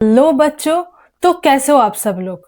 लो बच्चों, तो कैसे हो आप सब लोग।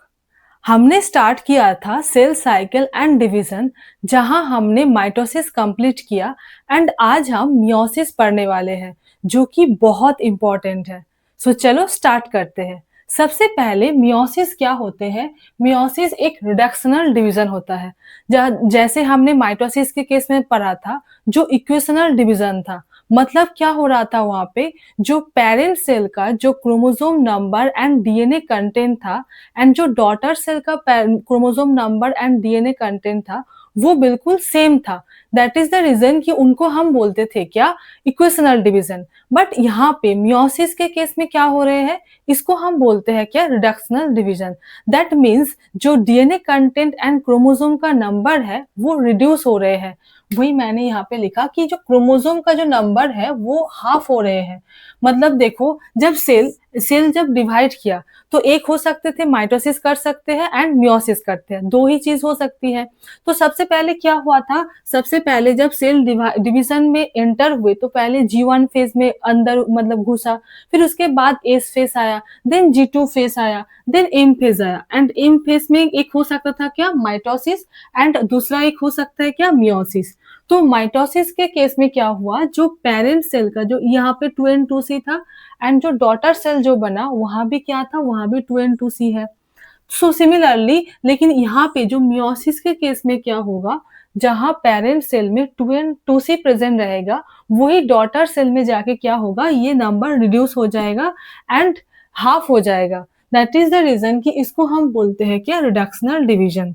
हमने स्टार्ट किया था सेल साइकिल एंड डिवीजन, जहां हमने माइटोसिस कंप्लीट किया एंड आज हम मियोसिस पढ़ने वाले हैं, जो कि बहुत इंपॉर्टेंट है। सो चलो स्टार्ट करते हैं। सबसे पहले मियोसिस क्या होते हैं। मियोसिस एक रिडक्शनल डिवीजन होता है, जैसे हमने माइटोसिस के केस में पढ़ा था, जो इक्वेशनल डिवीजन था। मतलब क्या हो रहा था वहां पे, जो पेरेंट सेल का जो chromosome number and DNA content था एंड जो डॉटर सेल का chromosome number and DNA content था, वो बिल्कुल सेम था। दैट इज द रीजन कि उनको हम बोलते थे क्या, इक्वेशनल डिवीजन। बट यहाँ पे मियोसिस के केस में क्या हो रहे हैं, इसको हम बोलते हैं क्या, रिडक्शनल डिवीजन। दैट मीन्स जो डीएनए कंटेंट एंड क्रोमोसोम का नंबर है वो रिड्यूस हो रहे हैं। वही मैंने यहाँ पे लिखा कि जो क्रोमोसोम का जो नंबर है वो हाफ हो रहे हैं। मतलब देखो, जब सेल सेल जब डिवाइड किया तो एक हो सकते थे माइटोसिस कर सकते हैं एंड मियोसिस करते हैं, दो ही चीज हो सकती है। तो सबसे पहले क्या हुआ था, सबसे पहले जब सेल डिवीजन में एंटर हुए तो पहले G1 फेज में अंदर मतलब घुसा, फिर उसके बाद एस फेज आया, देन G2 फेज आया, देन एम फेज आया। एंड एम फेज में एक हो सकता था क्या, माइटोसिस, एंड दूसरा एक हो सकता है क्या, मियोसिस। तो माइटोसिस के केस में क्या हुआ, जो पेरेंट सेल का जो यहाँ पे 2n2C था एंड जो डॉटर सेल जो बना वहां भी क्या था, वहां भी 2n2C है। सो सिमिलरली, लेकिन यहाँ पे जो मियोसिस के केस में क्या होगा, जहां पेरेंट सेल में 2n2C प्रेजेंट रहेगा, वही डॉटर सेल में जाके क्या होगा, ये नंबर रिड्यूस हो जाएगा एंड हाफ हो जाएगा। दैट इज द रीजन कि इसको हम बोलते हैं क्या, रिडक्शनल डिवीजन।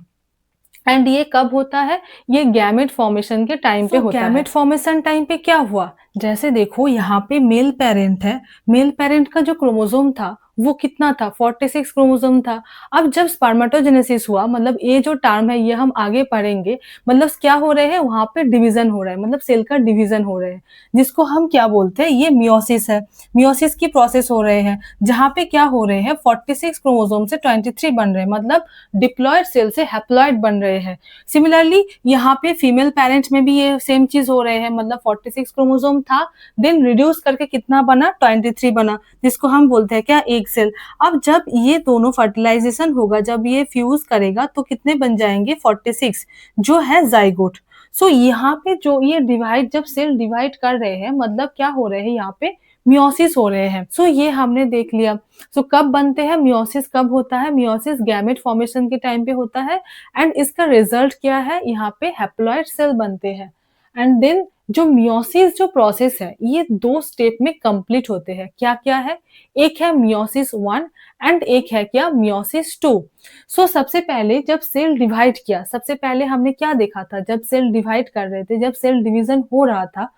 एंड ये कब होता है, ये गैमेट फॉर्मेशन के टाइम पे होता है। गैमेट फॉर्मेशन टाइम पे क्या हुआ, जैसे देखो यहाँ पे मेल पेरेंट है, मेल पेरेंट का जो क्रोमोसोम था वो कितना था, 46 क्रोमोसोम था। अब जब स्पर्मेटोजेनेसिस हुआ, मतलब ये जो टर्म है ये हम आगे पढ़ेंगे, मतलब क्या हो रहे हैं वहां पे, डिवीजन हो रहा है, मतलब सेल का डिवीजन हो रहे हैं, जिसको हम क्या बोलते हैं, ये मियोसिस है। मियोसिस की प्रोसेस हो रहे हैं, जहाँ पे क्या हो रहे हैं, 46 क्रोमोसोम से 23 बन रहे हैं, मतलब डिप्लॉयड सेल से हैप्लॉयड बन रहे हैं। सिमिलरली यहाँ पे फीमेल पेरेंट्स में भी ये सेम चीज हो रहे हैं, मतलब 46 क्रोमोसोम था, देन रिड्यूस करके कितना बना, 23 बना, जिसको हम बोलते हैं क्या, एक सेल। अब जब ये दोनों फर्टिलाइजेशन होगा, जब ये फ्यूज करेगा तो कितने बन जाएंगे, 46, जो है जाइगोट। सो यहाँ पे जो ये डिवाइड, जब सेल डिवाइड कर रहे हैं, मतलब क्या हो रहे हैं यहाँ पे, मियोसिस हो रहे हैं। सो ये हमने देख लिया। सो कब बनते हैं मियोसिस, कब होता है मियोसिस, गैमेट फॉर्मेशन के टाइम पे होता है। एंड इसका रिजल्ट क्या है, यहाँ पे हैप्लॉइड सेल बनते हैं। एंड देन जो मियोसिस जो प्रोसेस है, ये दो स्टेप में कंप्लीट होते हैं। क्या क्या है, एक है मियोसिस 1 एंड एक है क्या, मियोसिस 2। सो सबसे पहले जब सेल डिवाइड किया, सबसे पहले हमने क्या देखा था, जब सेल डिवाइड कर रहे थे, जब सेल डिवीजन हो रहा था,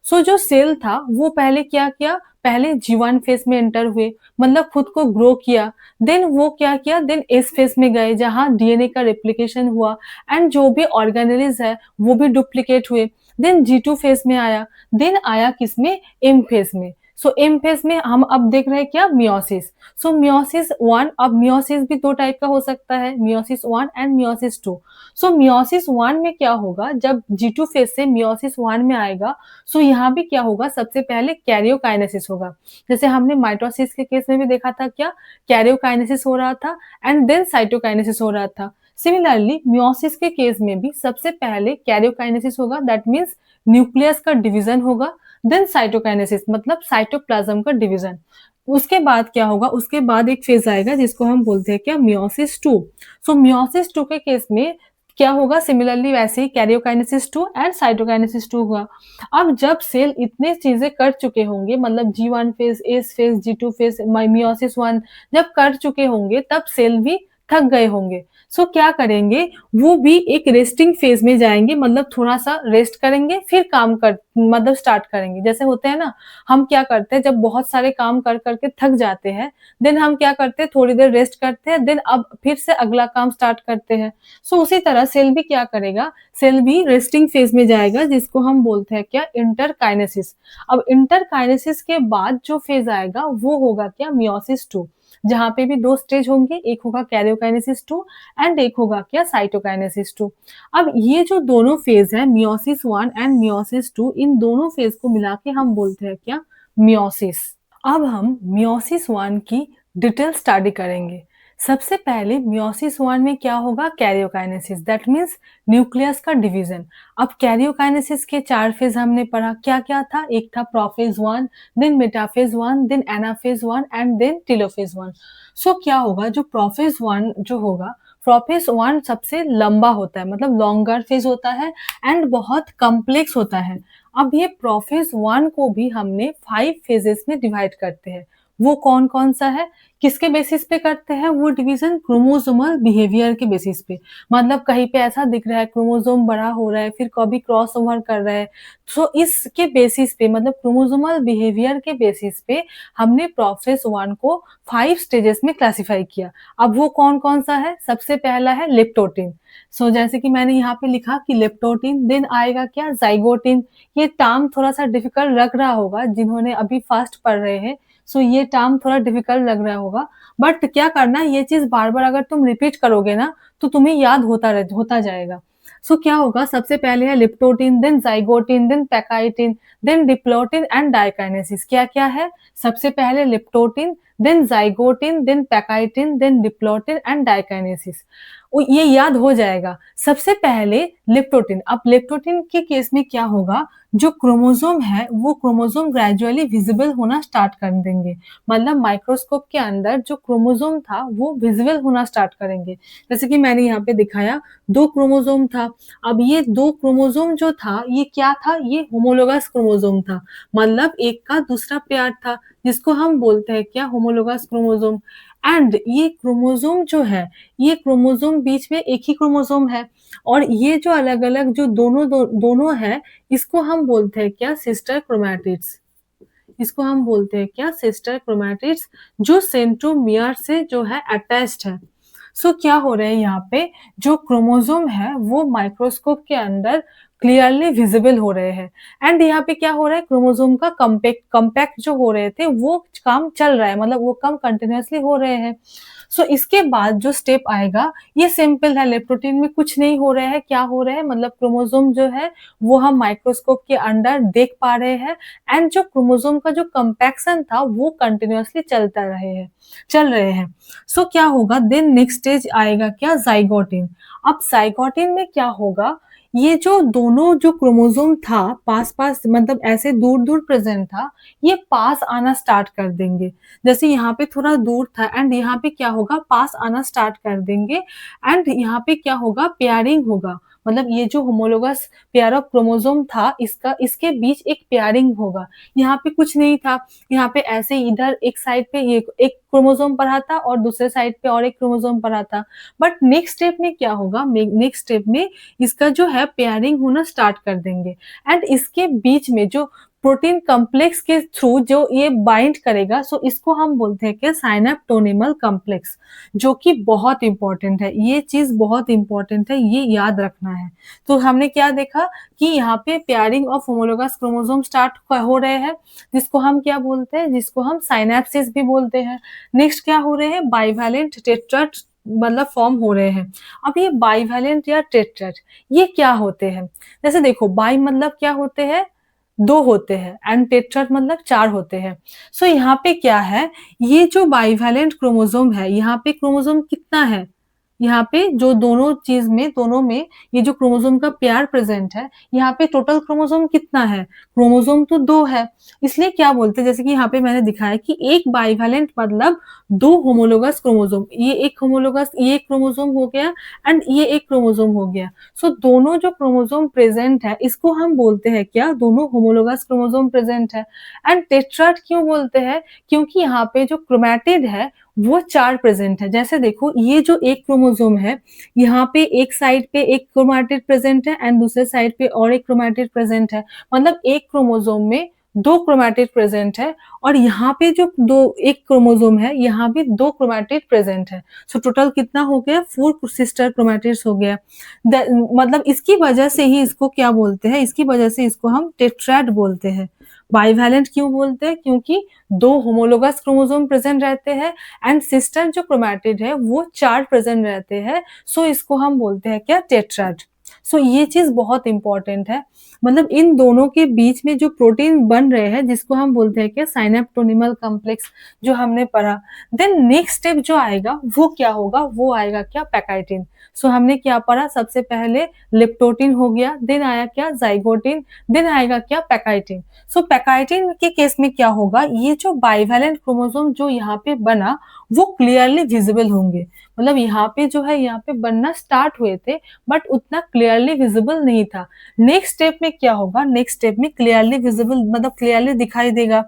सो जो सेल था वो पहले क्या किया, पहले G1 फेज में एंटर हुए, मतलब खुद को ग्रो किया। देन वो क्या किया, देन एस फेज में गए, जहां डीएनए का रेप्लिकेशन हुआ एंड जो भी ऑर्गेनेलिज है वो भी डुप्लीकेट हुए। देन G2 फेज में आया, देन आया किसमें, एम फेज में। सो एम फेज में हम अब देख रहे हैं क्या, मियोसिस। सो मियोसिस 1, अब मियोसिस भी दो टाइप का हो सकता है, meiosis 1 and meiosis 2। So meiosis 1 में क्या होगा, जब G2 फेज से मियोसिस 1 में आएगा, सो यहाँ भी क्या होगा, सबसे पहले कैरियोकाइनेसिस होगा। जैसे हमने माइटोसिस के केस में भी देखा था क्या, कैरियोकाइनेसिस हो रहा था एंड देन साइटोकाइनेसिस हो रहा था। सिमिलरली मियोसिस के केस में भी सबसे पहले कैरियोकाइनेसिस होगा, दैट मीन्स न्यूक्लियस का डिवीजन होगा, देन साइटोकाइनेसिस मतलब साइटोप्लाज्म का डिवीजन। उसके बाद क्या होगा, उसके बाद एक फेज आएगा जिसको हम बोलते हैं क्या, मियोसिस 2। सो मियोसिस 2 के केस में क्या होगा, सिमिलरली वैसे ही कैरियोकाइनेसिस 2 एंड साइटोकाइनेसिस 2 हुआ। अब जब सेल इतने चीजें कर चुके होंगे, मतलब G1 phase, S phase, G2 phase, meiosis 1 जब कर चुके होंगे, तब सेल भी थक गए होंगे। सो क्या करेंगे, वो भी एक रेस्टिंग फेज में जाएंगे, मतलब थोड़ा सा रेस्ट करेंगे, फिर काम कर मतलब स्टार्ट करेंगे। जैसे होते हैं ना, हम क्या करते हैं, जब बहुत सारे काम कर करके थक जाते हैं, देन हम क्या करते हैं, थोड़ी देर रेस्ट करते हैं, देन अब फिर से अगला काम स्टार्ट करते हैं। सो उसी तरह सेल भी क्या करेगा, सेल भी रेस्टिंग फेज में जाएगा, जिसको हम बोलते हैं क्या, इंटरकाइनेसिस। अब इंटरकाइनेसिस के बाद जो फेज आएगा वो होगा क्या, मियोसिस 2, जहां पे भी दो स्टेज होंगे, एक होगा कैरियोकाइनेसिस 2 एंड एक होगा क्या, साइटोकाइनेसिस 2। अब ये जो दोनों फेज है, मियोसिस 1 एंड मियोसिस 2, इन दोनों फेज को मिला के हम बोलते हैं क्या, मियोसिस। अब हम मियोसिस 1 की डिटेल स्टडी करेंगे। सबसे पहले मियोसिस 1 में क्या होगा? कैरियोकाइनेसिस, दैट मीन्स न्यूक्लियस का डिवीजन। अब कैरियोकाइनेसिस के 4 फेज हमने पढ़ा, क्या-क्या था? एक था prophase 1, then metaphase 1, then anaphase 1 and then telophase 1। So क्या होगा? जो प्रोफेज 1 जो होगा, प्रोफेज 1 सबसे लंबा होता है, मतलब लॉन्गर फेज होता है एंड बहुत कॉम्प्लेक्स होता है। अब ये प्रोफेज 1 को भी हमने 5 फेजेस में डिवाइड करते हैं। वो कौन-कौन सा है? किसके बेसिस पे करते हैं? वो डिवीज़न क्रोमोसोमल बिहेवियर के बेसिस पे। मतलब कहीं पे ऐसा दिख रहा है क्रोमोसोम बड़ा हो रहा है, फिर कभी क्रॉस ओवर कर रहा है। सो इसके बेसिस पे, मतलब क्रोमोसोमल बिहेवियर के बेसिस पे हमने प्रोसेस 1 को 5 स्टेजेस में क्लासिफाई किया। अब वो कौन-कौन सा है? सबसे पहला है लेप्टोटिन। सो जैसे कि मैंने यहाँ पे लिखा कि लेप्टोटिन, देन आएगा क्या? ज़ाइगोटिन। ये टर्म थोड़ा-सा डिफिकल्ट लग रहा होगा जिन्होंने अभी फर्स्ट पढ़ रहे हैं, सो ये टर्म थोड़ा डिफिकल्ट लग रहा होगा, बट क्या करना है, ये चीज़ बार-बार अगर तुम रिपीट करोगे ना, तो तुम्हें याद होता जाएगा। सो क्या होगा? सबसे पहले है leptotene, then zygotene, then pachytene, then diplotene and diakinesis. क्या-क्या है? सबसे पहले leptotene, then zygotene, then pachytene, then diplotene and diakinesis. ये याद हो जाएगा। सबसे पहले लेप्टोटिन। अब लेप्टोटिन के केस में क्या होगा? जो क्रोमोसोम है, वो क्रोमोसोम ग्रेजुअली विजिबल होना स्टार्ट कर देंगे। मतलब माइक्रोस्कोप के अंदर जो क्रोमोसोम था, वो विजिबल होना स्टार्ट करेंगे। जैसे कि मैंने यहाँ पे दिखाया, 2 क्रोमोसोम था। अब ये 2 क्रोमोसोम जो था, ये क्या था? ये होमोलोगस क्रोमोसोम था। मतलब एक का दूसरा पेयर था, जिसको हम बोलते हैं क्या? Homologous chromosome. एंड ये क्रोमोसोम जो है, ये क्रोमोसोम बीच में एक ही क्रोमोसोम है, और ये जो अलग-अलग जो दोनों है, इसको हम बोलते हैं क्या? Sister chromatids. इसको हम बोलते हैं क्या? सिस्टर क्रोमैटिड्स, जो सेंट्रोमियर से जो है अटैच्ड है। क्या हो रहा है यहाँ पे? जो क्रोमोसोम है, वो माइक्रोस्कोप के अंदर क्लियरली विजिबल हो रहे हैं। एंड यहाँ पे क्या हो रहा है? क्रोमोसोम का कॉम्पैक्ट जो हो रहे थे, वो काम चल रहा है, मतलब वो काम कंटिन्यूअसली हो रहे हैं। इसके बाद जो स्टेप आएगा, ये सिंपल है, लेप्टोप्रोटीन में कुछ नहीं हो रहा है। क्या हो रहा है? मतलब क्रोमोसोम जो है, वो हम माइक्रोस्कोप के अंडर देख पा रहे हैं, एंड जो क्रोमोसोम का जो कंपैक्शन था, वो कंटिन्यूअसली चल रहे हैं। क्या होगा? देन नेक्स्ट स्टेज आएगा क्या? ज़ाइगोटिन। अब ज़ाइगोटिन में क्या होगा? ये जो दोनों जो क्रोमोसोम था, पास-पास, मतलब ऐसे दूर-दूर प्रेज़ेंट था, ये पास आना स्टार्ट कर देंगे। जैसे यहाँ पे थोड़ा दूर था, एंड यहाँ पे क्या होगा? पास आना स्टार्ट कर देंगे, एंड यहाँ पे क्या होगा? पेयरिंग होगा। मतलब ये जो होमोलोगस पेयर ऑफ क्रोमोसोम था, इसके बीच एक पेयरिंग होगा। यहाँ पे कुछ नहीं था, यहाँ पे ऐसे इधर एक साइड पे ये एक क्रोमोसोम पड़ा था, और दूसरे साइड पे और एक क्रोमोसोम पड़ा था। बट नेक्स्ट स्टेप में क्या होगा? नेक्स्ट स्टेप में इसका जो है पेयरिंग होना स्टार्ट कर देंगे, एंड इसके बीच में जो प्रोटीन कॉम्प्लेक्स के थ्रू जो ये बाइंड करेगा, इसको हम बोलते हैं क्या? साइनेप्टोनिमल कॉम्प्लेक्स, जो कि बहुत इंपॉर्टेंट है। ये चीज़ बहुत इंपॉर्टेंट है, ये याद रखना है। तो हमने क्या देखा कि यहाँ पे pairing of homologous chromosome start हो रहे हैं, जिसको हम क्या बोलते हैं? जिसको हम साइनेप्सिस भी बोलते हैं। नेक्स्ट क्या हो रहे हैं? बाइवैलेंट टेट्राड, मतलब फॉर्म हो रहे हैं। अब ये बाइवैलेंट या टेट्राड, ये क्या होते हैं? जैसे देखो, बाई मतलब क्या होते हैं? 2 होते हैं, एंड टेट्राड मतलब 4 होते हैं। यहाँ पे क्या है? ये जो बाइवैलेंट क्रोमोसोम है, यहाँ पे क्रोमोसोम कितना है? यहाँ पे जो दोनों में ये जो क्रोमोसोम का पेयर प्रेजेंट है, यहाँ पे टोटल क्रोमोसोम कितना है? क्रोमोसोम तो 2 है। इसलिए क्या बोलते हैं, जैसे कि यहाँ पे मैंने दिखाया कि एक बाइवैलेंट मतलब 2 होमोलोगस क्रोमोसोम। ये एक क्रोमोसोम हो गया, एंड ये एक क्रोमोसोम हो गया। दोनों जो क्रोमोसोम प्रेजेंट है, इसको हम बोलते हैं क्या? दोनों होमोलोगस क्रोमोसोम प्रेजेंट है। एंड टेट्राड क्यों बोलते हैं? क्योंकि यहाँ पे जो क्रोमैटिड है, वो 4 प्रेजेंट है। जैसे देखो, ये जो एक क्रोमोसोम है, यहाँ पे एक साइड पे एक क्रोमैटिड प्रेजेंट है, एंड दूसरे साइड पे और एक क्रोमैटिड प्रेजेंट है। मतलब एक क्रोमोसोम में 2 क्रोमैटिड प्रेजेंट है, और यहाँ पे जो एक क्रोमोसोम है, यहाँ भी 2 क्रोमैटिड प्रेजेंट है। टोटल कितना हो गया? 4 सिस्टर क्रोमैटिड्स हो गया। मतलब इसकी वजह से ही इसको क्या बोलते हैं? इसकी वजह से इसको हम टेट्राड बोलते हैं। बाइवैलेंट क्यों बोलते हैं? क्योंकि 2 होमोलोगस क्रोमोसोम प्रेजेंट रहते हैं, एंड सिस्टर जो क्रोमैटिड है, वो 4 प्रेजेंट रहते हैं। इसको हम बोलते हैं क्या? टेट्राड। ये चीज़ बहुत इम्पोर्टेंट है। मतलब इन दोनों के बीच में जो प्रोटीन बन रहे हैं जिसको हम बोलते हैं क्या साइनेप्टोनिमल कॉम्प्लेक्स, जो हमने पढ़ा। देन नेक्स्ट स्टेप जो आएगा वो क्या होगा, वो आएगा क्या पैकाइटिन। सो हमने क्या पढ़ा, सबसे पहले लिप्टोटिन हो गया, देन आया क्या जाइगोटिन, देन आएगा क्या पैकाइटिन। सो पैकाइटिन के केस में क्या होगा, ये जो बाइवेलेंट क्रोमोसोम जो यहाँ पे बना वो क्लियरली विजिबल होंगे। मतलब यहाँ पे जो है यहाँ पे बनना स्टार्ट हुए थे बट उतना क्लियरली विजिबल नहीं था। नेक्स्ट स्टेप में क्या होगा, नेक्स्ट स्टेप में क्लियरली विजिबल मतलब क्लियरली दिखाई देगा।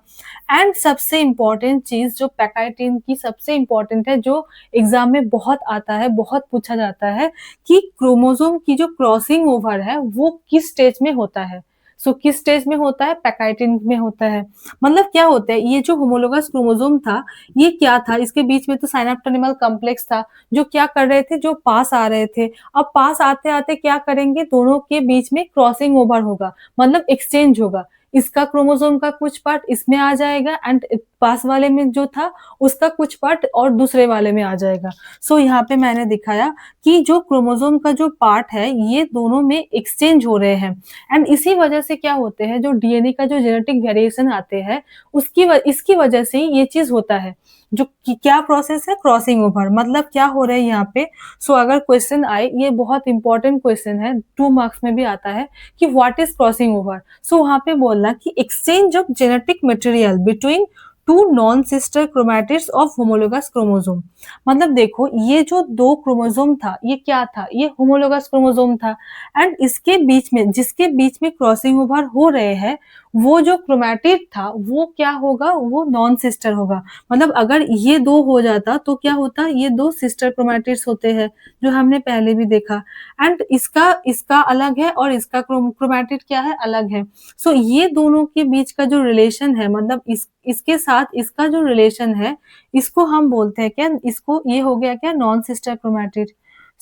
एंड सबसे इंपॉर्टेंट चीज जो पैकाइटिन की सबसे इंपॉर्टेंट है, जो एग्जाम में बहुत आता है, बहुत पूछा जाता है कि क्रोमोसोम की जो क्रॉसिंग ओवर है वो किस स्टेज में होता है। सो किस स्टेज में होता है, पैकाइटिन में होता है। मतलब क्या होता है, ये जो होमोलोगस क्रोमोसोम था ये क्या था, इसके बीच में तो साइनेप्टोनिमल कॉम्प्लेक्स था जो क्या कर रहे थे, जो पास आ रहे थे। अब पास आते आते क्या करेंगे, दोनों के बीच में क्रॉसिंग ओवर होगा, मतलब एक्सचेंज होगा। इसका क्रोमोसोम का कुछ पार्ट इसमें आ जाएगा एंड पास वाले में जो था उसका कुछ पार्ट और दूसरे वाले में आ जाएगा। सो यहाँ पे मैंने दिखाया कि जो क्रोमोसोम का जो पार्ट है ये दोनों में एक्सचेंज हो रहे हैं एंड इसी वजह से क्या होते हैं, जो डीएनए का जो जेनेटिक वेरिएशन आते हैं इसकी वजह से ही ये चीज होता है। जो क्या प्रोसेस है, क्रॉसिंग ओवर। मतलब क्या हो रहा है यहाँ पे। सो अगर क्वेश्चन आए, ये बहुत इंपॉर्टेंट क्वेश्चन है, 2 मार्क्स में भी आता है कि व्हाट इज क्रॉसिंग ओवर। सो वहां पे बोलना कि exchange of genetic material between two non sister chromatids of homologous chromosome. मतलब देखो ये जो दो क्रोमोसोम था ये क्या था, ये होमोलोगस क्रोमोसोम था एंड इसके बीच में जिसके बीच में क्रॉसिंग ओवर हो रहे हैं वो जो क्रोमैटिड था वो क्या होगा, वो नॉन सिस्टर होगा। मतलब अगर ये दो हो जाता तो क्या होता, ये दो सिस्टर क्रोमैटिड्स होते हैं जो हमने पहले भी देखा। एंड इसका इसका अलग है और इसका क्रोमैटिड क्या है, अलग है। सो ये दोनों के बीच का जो रिलेशन है, मतलब इसके साथ इसका जो रिलेशन है इसको हम बोलते हैं क्या, इसको ये हो गया क्या, नॉन सिस्टर क्रोमैटिड।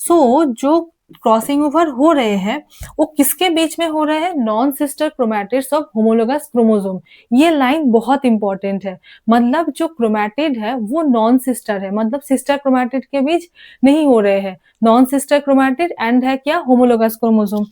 सो जो क्रॉसिंग ओवर हो रहे हैं वो किसके बीच में हो रहे हैं, non sister chromatids of homologous chromosome. ये लाइन बहुत इंपॉर्टेंट है। मतलब जो क्रोमैटिड है वो नॉन सिस्टर है, मतलब सिस्टर क्रोमैटिड के बीच नहीं हो रहे हैं। नॉन सिस्टर क्रोमैटिड एंड है क्या, होमोलोगस क्रोमोसोम।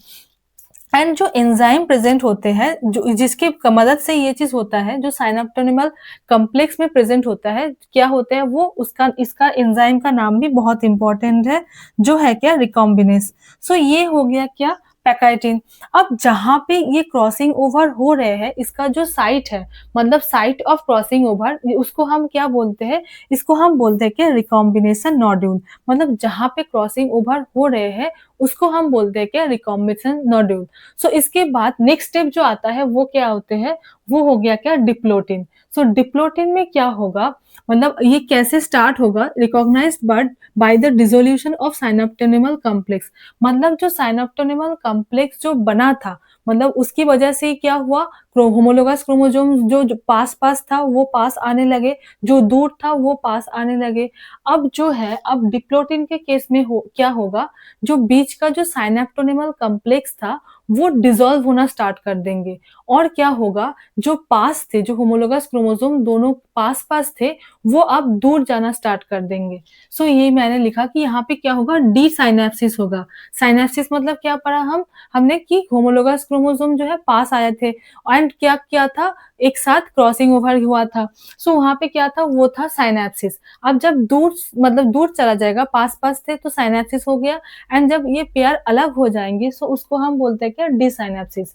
एंड जो एंजाइम प्रेजेंट होते हैं जो जिसकी मदद से ये चीज होता है, जो साइनेप्टोनिमल कॉम्प्लेक्स में प्रेजेंट होता है, क्या होते हैं वो, उसका इसका एंजाइम का नाम भी बहुत इंपॉर्टेंट है, जो है क्या, रिकॉम्बिनेस। सो ये हो गया क्या, पैकाइटिन। अब जहां पे ये क्रॉसिंग ओवर हो रहे हैं इसका जो साइट है, मतलब साइट ऑफ क्रॉसिंग ओवर, उसको हम क्या बोलते हैं, इसको हम बोलते हैं क्या, रिकॉम्बिनेशन नोड्यूल। मतलब जहां पे क्रॉसिंग ओवर हो रहे हैं उसको हम बोलते हैं क्या, रिकॉम्बिनेशन नोड्यूल। सो इसके बाद नेक्स्ट स्टेप जो आता है वो क्या होते हैं, वो हो गया क्या, डिप्लोटिन। सो डिप्लोटिन में क्या होगा, मतलब ये कैसे स्टार्ट होगा, recognized but by the dissolution of synaptonemal complex. मतलब जो साइनेप्टोनिमल कॉम्प्लेक्स जो बना था, मतलब उसकी वजह से क्या हुआ, होमोलोगस क्रोमोसोम जो पास पास था वो पास आने लगे, जो दूर था वो पास आने लगे। अब जो है, अब डिप्लोटिन के केस में क्या होगा, जो बीच का जो साइनेप्टोनिमल कॉम्प्लेक्स था वो डिसॉल्व होना स्टार्ट कर देंगे और क्या होगा, जो पास थे, जो होमोलोगस क्रोमोसोम दोनों पास पास थे वो अब दूर जाना स्टार्ट कर देंगे। सो ये मैंने लिखा कि यहाँ पे क्या होगा, डी साइनेप्सिस होगा। साइनेप्सिस मतलब क्या पढ़ा हमने कि होमोलोगस क्रोमोसोम जो है पास आए थे एंड क्या क्या था, एक साथ क्रॉसिंग ओवर हुआ था। सो वहां पे क्या था, वो था साइनेप्सिस। अब जब दूर मतलब दूर चला जाएगा, पास पास थे तो साइनेप्सिस हो गया एंड जब ये पेयर अलग हो जाएंगे सो उसको हम बोलते हैं क्या, डिसाइनेप्सिस।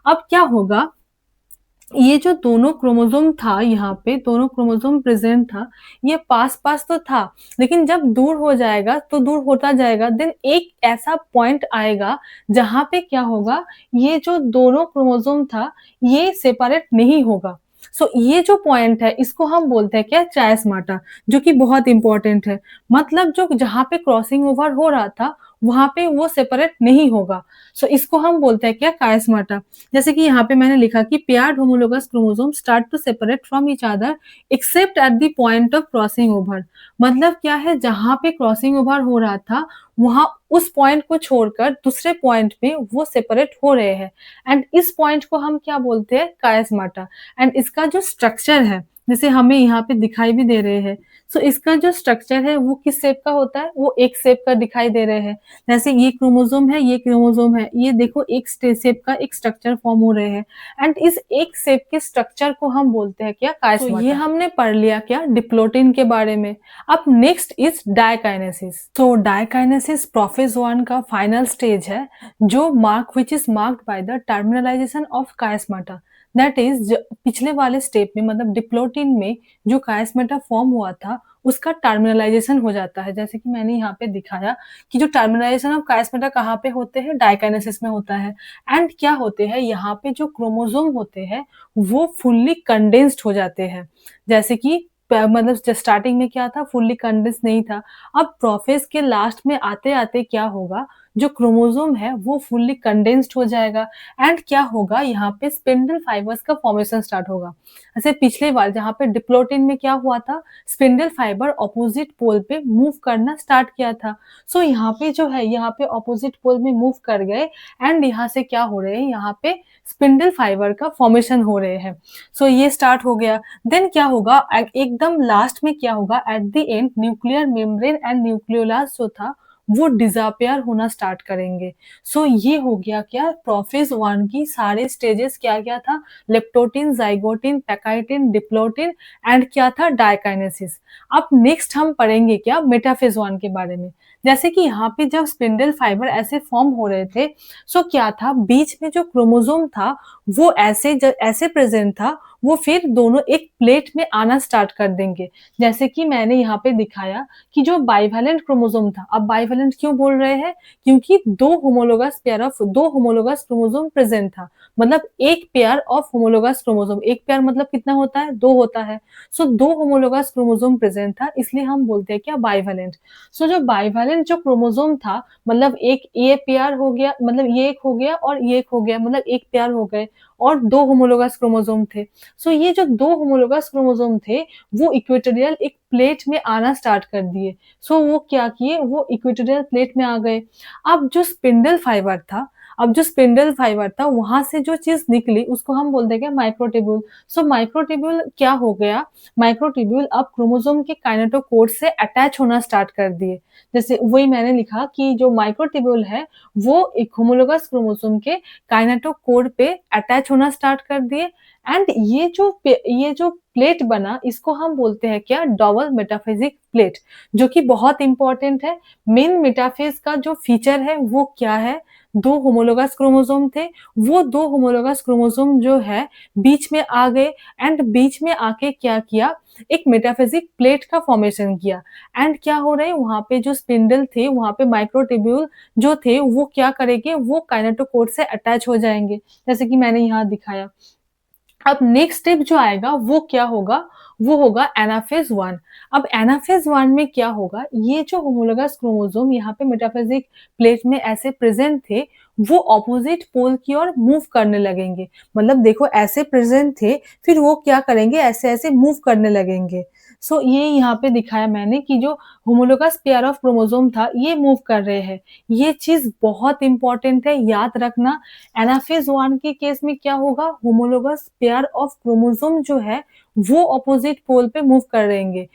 अब क्या होगा, ये जो दोनों क्रोमोसोम था, यहाँ पे दोनों क्रोमोसोम प्रेजेंट था, ये पास पास तो था लेकिन जब दूर हो जाएगा तो दूर होता जाएगा, देन एक ऐसा पॉइंट आएगा जहां पे क्या होगा, ये जो दोनों क्रोमोसोम था ये सेपरेट नहीं होगा। सो ये जो पॉइंट है इसको हम बोलते हैं क्या, चायस्माटा, जो कि बहुत इंपॉर्टेंट है। मतलब जो जहां पे क्रॉसिंग ओवर हो रहा था वहां पे वो सेपरेट नहीं होगा। सो इसको हम बोलते हैं क्या, कायस्माटा। जैसे कि यहाँ पे मैंने लिखा कि paired homologous chromosome start to separate from each other except at the point of crossing over. मतलब क्या है, जहां पे क्रॉसिंग ओवर हो रहा था वहां उस पॉइंट को छोड़कर दूसरे पॉइंट पे वो सेपरेट हो रहे हैं एंड इस पॉइंट को हम क्या बोलते हैं, कायस्माटा। एंड इसका जो स्ट्रक्चर है जैसे हमें यहाँ पे दिखाई भी दे रहे हैं। सो इसका जो स्ट्रक्चर है वो किस शेप का होता है? वो एक शेप का दिखाई दे रहे हैं। जैसे ये क्रोमोसोम है, ये क्रोमोसोम है। ये देखो एक शेप का एक स्ट्रक्चर फॉर्म हो रहे हैं एंड इस एक शेप के स्ट्रक्चर को हम बोलते हैं क्या? कायस्माटा। तो ये हमने पढ़ लिया क्या? डिप्लोटिन के बारे में। अब नेक्स्ट इज डायकाइनेसिस। तो डायकाइनेसिस प्रोफेज 1 का फाइनल स्टेज है जो which is marked by the terminalisation of chiasmata. That is पिछले वाले स्टेप में मतलब डिप्लोटिन में जो कायस्माटा फॉर्म हुआ था उसका टर्मिनलाइजेशन हो जाता है। जैसे कि मैंने यहाँ पे दिखाया कि जो टर्मिनलाइजेशन ऑफ कायस्माटा कहाँ पे होते हैं? डायकाइनेसिस में होता है। एंड क्या होते हैं यहाँ पे जो क्रोमोसोम होते हैं वो फुल्ली कंडेंस्ड हो जाते हैं। जैसे कि मतलब स्टार्टिंग में क्या था? फुल्ली कंडेंस नहीं था। अब प्रोफेज के लास्ट में आते आते क्या होगा? जो क्रोमोसोम है वो फुल्ली कंडेंस्ड हो जाएगा एंड क्या होगा? यहाँ पे स्पिंडल फाइबर्स का फॉर्मेशन स्टार्ट होगा। ऐसे पिछले बार जहाँ पे डिप्लोटिन में क्या हुआ था? स्पिंडल फाइबर ऑपोजिट पोल पे मूव करना स्टार्ट किया था। सो यहाँ पे जो है यहाँ पे ऑपोजिट पोल में मूव कर गए एंड यहाँ से क्या हो रहे हैं? यहाँ पे स्पिंडल फाइबर का फॉर्मेशन हो रहे हैं। सो ये स्टार्ट हो गया। देन क्या होगा? एकदम लास्ट में क्या होगा? At the end nuclear membrane and nucleolus जो था वो डिसअपियर होना स्टार्ट करेंगे। सो ये हो गया क्या? प्रोफेज 1 की सारे स्टेजेस क्या क्या था? लेप्टोटिन, जाइगोटिन, पैकाइटिन, डिप्लोटिन एंड क्या था? डायकाइनेसिस। अब नेक्स्ट हम पढ़ेंगे क्या? मेटाफेज 1 के बारे में। जैसे कि यहाँ पे जब स्पिंडल फाइबर ऐसे फॉर्म हो रहे थे सो क्या था? बीच में जो क्रोमोसोम था वो ऐसे प्रेजेंट था, वो फिर दोनों एक प्लेट में आना स्टार्ट कर देंगे। जैसे कि मैंने यहाँ पे दिखाया कि जो बाइवेलेंट क्रोमोसोम था, अब बाइवेलेंट क्यों बोल रहे हैं? क्योंकि दो होमोलोगस क्रोमोसोम प्रेजेंट था। मतलब एक पेयर ऑफ होमोलोगस क्रोमोसोम, एक पेयर मतलब कितना होता है? दो होता है। सो दो होमोलोगस क्रोमोसोम प्रेजेंट था, इसलिए हम बोलते हैं क्या? बाइवेलेंट। सो जो बाइवेलेंट जो क्रोमोसोम था मतलब एक ये पेयर हो गया, मतलब ये एक हो गया और ये एक हो गया, मतलब एक पेयर हो गए और दो होमोलोगस क्रोमोसोम थे। सो ये जो दो होमोलोगस क्रोमोसोम थे वो इक्वेटोरियल एक प्लेट में आना स्टार्ट कर दिए। सो वो क्या किए? वो इक्वेटोरियल प्लेट में आ गए। अब जो स्पिंडल फाइबर था, वहां से जो चीज निकली उसको हम बोलते हैं माइक्रोट्यूब्यूल। सो माइक्रोट्यूब्यूल क्या हो गया? माइक्रोट्यूब्यूल अब क्रोमोसोम के काइनेटोकोर से अटैच होना स्टार्ट कर दिए। जैसे वही मैंने लिखा कि जो माइक्रोट्यूब्यूल है वो एक होमोलोगस क्रोमोसोम के काइनेटोकोर पे अटैच होना स्टार्ट कर दिए एंड ये जो प्लेट बना इसको हम बोलते हैं क्या? डबल मेटाफेजिक प्लेट, जो कि बहुत इंपॉर्टेंट है। मेन मेटाफेज का जो फीचर है वो क्या है? दो होमोलोगस क्रोमोसोम थे, वो दो होमोलोगस क्रोमोसोम जो है बीच में आ गए एंड बीच में आके क्या किया? एक मेटाफेजिक प्लेट का फॉर्मेशन किया एंड क्या हो रहे हैं? वहां पे जो स्पिंडल थे वहां पे माइक्रोट्यूब्यूल जो थे वो क्या करेंगे? वो काइनेटोकोर से अटैच हो जाएंगे, जैसे कि मैंने यहाँ दिखाया। अब नेक्स्ट स्टेप जो आएगा वो क्या होगा? वो होगा एनाफेज 1। अब एनाफेज 1 में क्या होगा? ये जो होमोलोगस क्रोमोसोम यहाँ पे मेटाफेजिक प्लेट में ऐसे प्रेजेंट थे वो ऑपोजिट पोल की ओर मूव करने लगेंगे। मतलब देखो ऐसे प्रेजेंट थे फिर वो क्या करेंगे? ऐसे ऐसे मूव करने लगेंगे। सो ये यहाँ पे दिखाया मैंने कि जो होमोलोगस पेयर ऑफ क्रोमोसोम था ये मूव कर रहे हैं। ये चीज बहुत इंपॉर्टेंट है, याद रखना। एनाफेज 1 के केस में क्या होगा? होमोलोगस पेयर ऑफ क्रोमोसोम जो है वो ऑपोजिट पोल पे मूव कर रहेंगे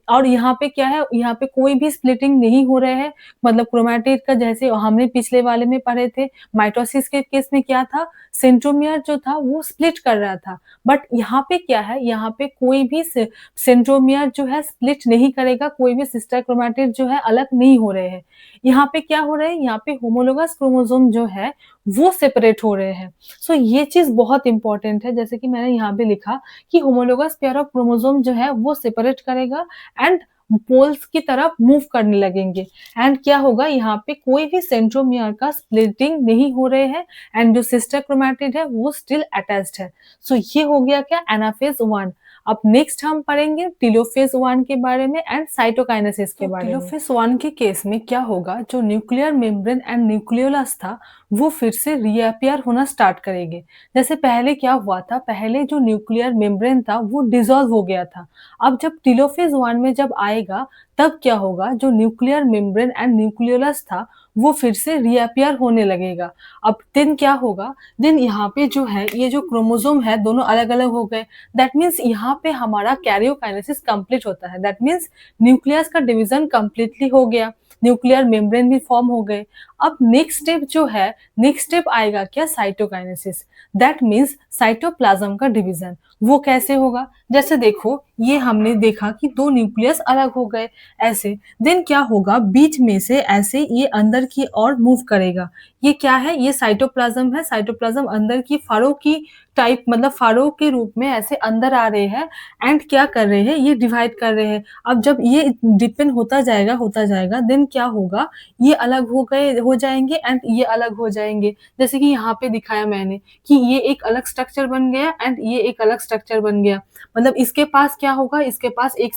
और यहाँ पे क्या है? यहाँ पे कोई भी स्प्लिटिंग नहीं हो रहे हैं। मतलब क्रोमैटिड का जैसे हमने पिछले वाले में पढ़े थे, माइटोसिस के केस में क्या था? सेंट्रोमियर जो था वो स्प्लिट कर रहा था। बट यहाँ पे क्या है? यहाँ पे कोई भी सेंट्रोमियर जो है स्प्लिट नहीं करेगा, कोई भी सिस्टर क्रोमैटिड जो है अलग नहीं हो रहे हैं। यहाँ पे क्या हो रहा है? यहाँ पे होमोलोगस क्रोमोसोम जो है वो सेपरेट हो रहे हैं। सो ये चीज बहुत इंपॉर्टेंट है, जैसे कि मैंने यहाँ पे लिखा कि होमोलोगस पेयर ऑफ क्रोमोसोम जो है वो सेपरेट करेगा एंड पोल्स की तरफ मूव करने लगेंगे एंड क्या होगा? यहाँ पे कोई भी सेंट्रोमियर का स्प्लिटिंग नहीं हो रहे हैं एंड जो सिस्टर क्रोमैटिड है वो स्टिल अटैच्ड है। सो ये हो गया क्या? एनाफेज 1। अब नेक्स्ट हम पढ़ेंगे टेलोफेज 1 के बारे में एंड साइटोकाइनेसिस के बारे में। टेलोफेज 1 के केस में क्या होगा? जो न्यूक्लियर मेम्ब्रेन एंड न्यूक्लियोलस था वो फिर से रीअपियर होना स्टार्ट करेंगे। जैसे पहले क्या हुआ था, पहले जो न्यूक्लियर मेम्ब्रेन था वो डिसॉल्व हो गया था। अब जब टेलोफेज़ 1 में जब आएगा, तब क्या होगा, जो न्यूक्लियर मेम्ब्रेन एंड न्यूक्लियोलस था वो फिर से रीअपियर होने लगेगा। अब देन क्या होगा, देन यहाँ पे जो है ये जो क्रोमोसोम है दोनों अलग-अलग हो गए। दैट मीन्स यहाँ पे हमारा कैरियोकाइनेसिस कंप्लीट होता है। दैट मीन्स न्यूक्लियस का डिवीजन कंप्लीटली हो गया, न्यूक्लियर मेम्ब्रेन भी फॉर्म हो गए। अब नेक्स्ट स्टेप जो है, नेक्स्ट स्टेप आएगा क्या, साइटोकाइनेसिस। दैट मीन्स साइटोप्लाज्म का डिवीजन। वो कैसे होगा, जैसे देखो ये हमने देखा कि दो न्यूक्लियस अलग हो गए ऐसे, देन क्या होगा, बीच में से ऐसे ये अंदर की ओर मूव करेगा। ये क्या है, ये साइटोप्लाज्म है। साइटोप्लाज्म अंदर की फरो की टाइप, मतलब फरो के रूप में ऐसे अंदर आ रहे हैं एंड क्या कर रहे हैं, ये डिवाइड कर रहे हैं। अब जब ये डिपेंड होता जाएगा, देन क्या होगा, ये अलग हो जाएँगे एंड ये अलग हो जाएँगे। जैसे कि यहाँ पे दिखाया मैंने कि ये एक अलग स्ट्रक्चर बन गया एंड ये एक अलग स्ट्रक्चर बन गया। मतलब इसके पास क्या होगा, इसके पास एक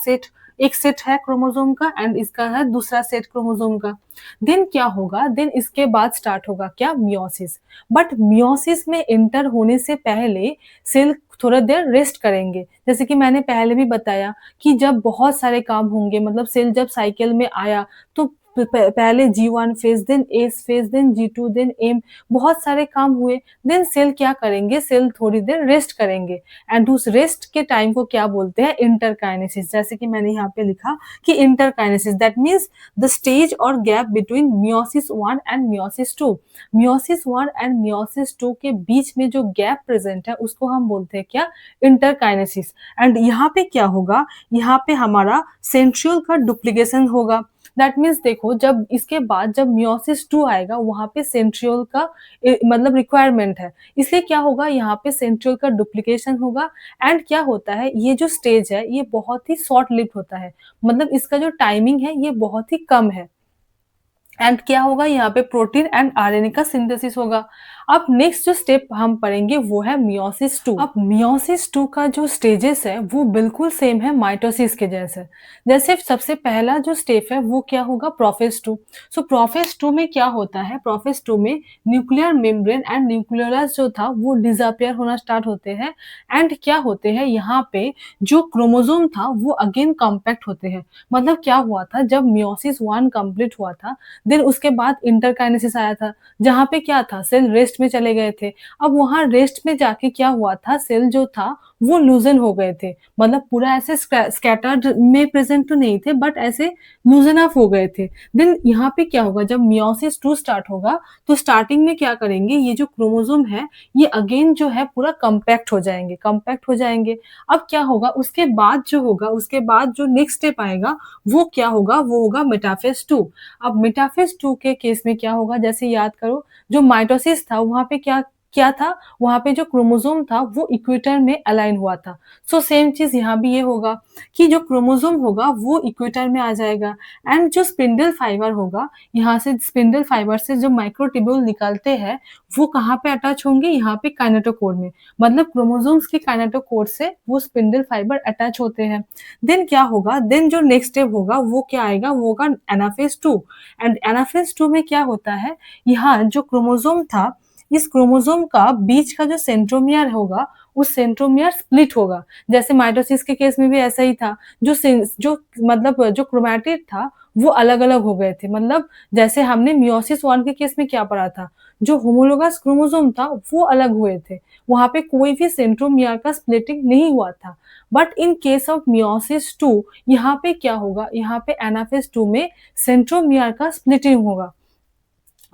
सेट है क्रोमोसोम का एंड इसका है दूसरा सेट क्रोमोसोम का। देन क्या होगा, देन इसके बाद स्टार्ट होगा क्या, मियोसिस। बट मियोसिस में एंटर होने से पहले सेल थोड़ा देर रेस्ट करेंगे। जैसे कि मैंने पहले भी बताया कि जब बहुत सारे काम होंगे, मतलब सेल जब साइकिल में आया तो पहले G1 phase, then S phase, then G2, then M, बहुत सारे काम हुए। देन सेल क्या करेंगे, सेल थोड़ी देर रेस्ट करेंगे एंड उस रेस्ट के टाइम को क्या बोलते हैं, इंटरकाइनेसिस। जैसे कि मैंने यहाँ पे लिखा कि interkinesis that means the stage और gap between meiosis 1 and meiosis 2। मियोसिस 1 एंड मियोसिस 2 के बीच में जो गैप प्रेजेंट है उसको हम बोलते हैं क्या, इंटरकाइनेसिस। एंड यहाँ पे क्या होगा, यहाँ पे हमारा सेंट्रियोल का डुप्लीकेशन होगा। दैट मीन्स देखो, जब इसके बाद जब मियोसिस 2 आएगा वहाँ पे सेंट्रियोल का मतलब रिक्वायरमेंट है, इसलिए क्या होगा, यहाँ पे सेंट्रियोल का डुप्लीकेशन होगा। एंड क्या होता है, ये जो स्टेज है ये बहुत ही शॉर्ट लिव्ड होता है, मतलब इसका जो टाइमिंग है ये बहुत ही कम है। एंड क्या होगा, यहाँ पे प्रोटीन एंड आरएनए का सिंथेसिस होगा। अब नेक्स्ट जो स्टेप हम पढ़ेंगे वो है मियोसिस 2। अब मियोसिस 2 का जो स्टेजेस है वो बिल्कुल सेम है माइटोसिस के जैसे। जैसे सबसे पहला जो स्टेप है वो क्या होगा, प्रोफेज 2। सो प्रोफेज 2 में क्या होता है, प्रोफेज 2 में न्यूक्लियर मेम्ब्रेन एंड न्यूक्लियोलस जो था वो डिसअपियर होना स्टार्ट होते हैं। एंड क्या होते हैं, यहाँ पे जो क्रोमोसोम था वो अगेन कॉम्पैक्ट होते हैं। मतलब क्या हुआ था, जब मियोसिस 1 कंप्लीट हुआ था, देन उसके बाद इंटरकाइनेसिस आया था, जहाँ पे क्या था, सेल रेस्ट में चले गए थे। अब वहाँ रेस्ट में जाके क्या हुआ था, सेल जो था वो लूज़न हो गए थे। मतलब पूरा ऐसे स्कैटर्ड में प्रेजेंट तो नहीं थे बट ऐसे लूज़न अप हो गए थे। देन यहाँ पे क्या होगा, जब मियोसिस 2 स्टार्ट होगा तो स्टार्टिंग में क्या करेंगे, ये जो क्रोमोसोम है ये अगेन जो है पूरा कॉम्पैक्ट हो जाएंगे। अब क्या होगा, उसके बाद जो होगा, उसके बाद जो नेक्स्ट स्टेप आएगा वो क्या होगा, वो होगा मेटाफेज 2। अब मेटाफेज 2 के केस में क्या होगा, जैसे याद करो, जो माइटोसिस था वहाँ पे क्या क्या था, वहाँ पे जो क्रोमोसोम था वो इक्वेटर में अलाइन हुआ था। सो सेम चीज़ यहाँ भी ये होगा कि जो क्रोमोसोम होगा वो इक्वेटर में आ जाएगा एंड जो स्पिंडल फाइबर होगा, यहाँ से स्पिंडल फाइबर से जो माइक्रोट्यूब्यूल निकलते हैं वो कहाँ पे अटैच होंगे, यहाँ पे काइनेटोकोर में। मतलब क्रोमोसोम्स के काइनेटोकोर से वो स्पिंडल फाइबर अटैच होते हैं। देन क्या होगा, देन जो नेक्स्ट स्टेप होगा वो क्या आएगा, वो होगा एनाफेज 2। एंड एनाफेज 2 में क्या होता है, यहाँ जो क्रोमोसोम था, इस क्रोमोसोम का बीच का जो सेंट्रोमियर होगा, उस सेंट्रोमियर स्प्लिट होगा। जैसे माइटोसिस के केस में भी ऐसा ही था, जो मतलब जो क्रोमैटिड था वो अलग-अलग हो गए थे। मतलब जैसे हमने मियोसिस 1 के केस में क्या पढ़ा था, जो होमोलोगस क्रोमोसोम था वो अलग हुए थे। वहाँ पे कोई भी सेंट्रोमियर का स्प्लिटिंग नहीं हुआ था। But in case of meiosis 2 यहाँ पे क्या होगा, यहाँ पे एनाफेज 2 में सेंट्रोमियर का स्प्लिटिंग होगा।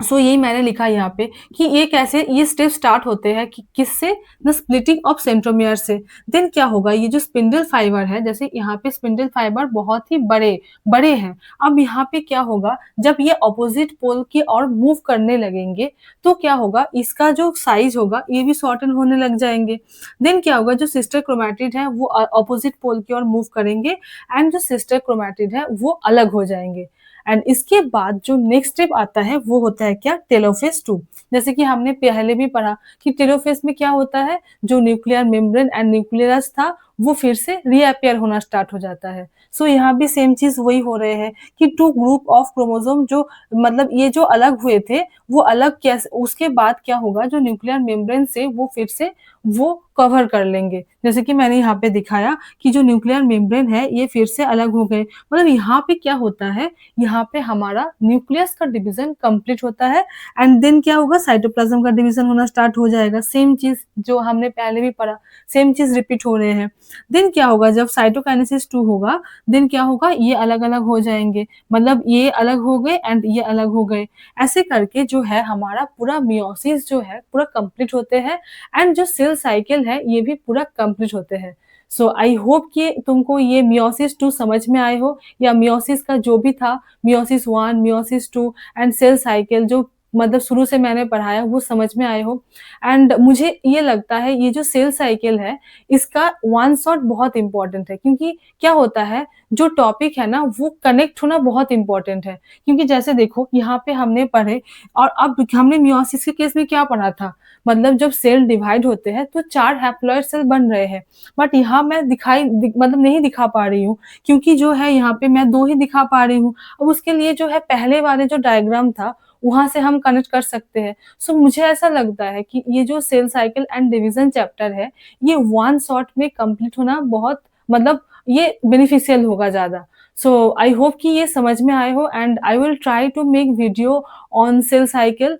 सो यही मैंने लिखा यहाँ पे कि ये कैसे, ये स्टेप स्टार्ट होते हैं कि किससे, द स्प्लिटिंग ऑफ सेंट्रोमियर से। देन क्या होगा, ये जो स्पिंडल फाइबर है, जैसे यहाँ पे स्पिंडल फाइबर बहुत ही बड़े बड़े हैं। अब यहाँ पे क्या होगा, जब ये ऑपोजिट पोल की ओर मूव करने लगेंगे तो क्या होगा, इसका जो साइज होगा ये भी शॉर्टन होने लग जाएंगे। देन क्या होगा, जो सिस्टर क्रोमैटिड है वो ऑपोजिट पोल की ओर मूव करेंगे एंड जो सिस्टर क्रोमैटिड है वो अलग हो जाएंगे। एंड इसके बाद जो नेक्स्ट स्टेप आता है वो होता है क्या, टेलोफेज 2। जैसे कि हमने पहले भी पढ़ा कि टेलोफेज में क्या होता है, जो न्यूक्लियर मेम्ब्रेन एंड न्यूक्लियस था वो फिर से रीअपियर होना स्टार्ट हो जाता है। सो यहाँ भी सेम चीज़ वही हो रहे हैं कि 2 ग्रुप ऑफ क्रोमोसोम जो मतलब ये जो अलग हुए थे, वो अलग कैसे उसके बाद क्या होगा जो न्यूक्लियर मेम्ब्रेन से वो फिर से वो कवर कर लेंगे। जैसे कि मैंने यहाँ पे दिखाया कि जो न्यूक्लियर मेम्ब्रेन है ये फिर से अलग हो गए। मतलब यहाँ पे क्या होता है, यहाँ पे हमारा न्यूक्लियस का डिवीज़न कंप्लीट होता है एंड देन क्या होगा साइटोप्लाज़्म का डिवीज़न होना स्टार्ट हो जाएगा। सेम चीज़ जो हमने पहले भी पढ़ा, सेम चीज़ रिपीट हो रहे हैं। देन क्या होगा जब साइटोकाइनेसिस 2 होगा, देन क्या होगा ये अलग-अलग हो जाएँगे। मतलब ये अलग हो गए एंड ये अलग हो गए। ऐसे करके जो है हमारा पूरा मियोसिस जो है पूरा कंप्लीट होते हैं एंड जो सेल साइकिल है ये भी पूरा कंप्लीट होते हैं। सो आई होप कि तुमको ये मियोसिस 2 समझ में आए हो या मियोसिस का जो भी था meiosis 1, meiosis 2 and cell cycle जो मतलब शुरू से मैंने पढ़ाया वो समझ में आए हो। एंड मुझे ये लगता है ये जो सेल साइकिल है इसका वन शॉट बहुत इम्पोर्टेंट है क्योंकि क्या होता है जो टॉपिक है ना वो कनेक्ट होना बहुत इम्पोर्टेंट है। क्योंकि जैसे देखो यहाँ पे हमने पढ़े और अब हमने मियोसिस के केस में क्या पढ़ा था? मतलब जब सेल डिवाइड होते हैं तो 4 हैप्लॉइड सेल बन रहे हैं। बट यहाँ मैं मतलब नहीं दिखा पा रही हूँ क्योंकि जो है यहाँ पे मैं 2 ही दिखा पा रही हूँ। अब उसके लिए जो है पहले वाले जो डायग्राम था वहाँ से हम कनेक्ट कर सकते हैं। सो मुझे ऐसा लगता है कि ये जो cell cycle and division chapter है, ये वन शॉट में कंप्लीट होना बहुत मतलब ये बेनिफिशियल होगा ज़्यादा। सो आई होप कि ये समझ में आए हो and I will try to make video on cell cycle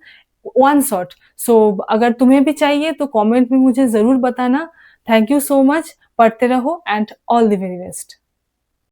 one shot. So अगर तुम्हें भी चाहिए तो कमेंट में मुझे ज़रूर बताना। Thank you so much. पढ़ते रहो and all the very best.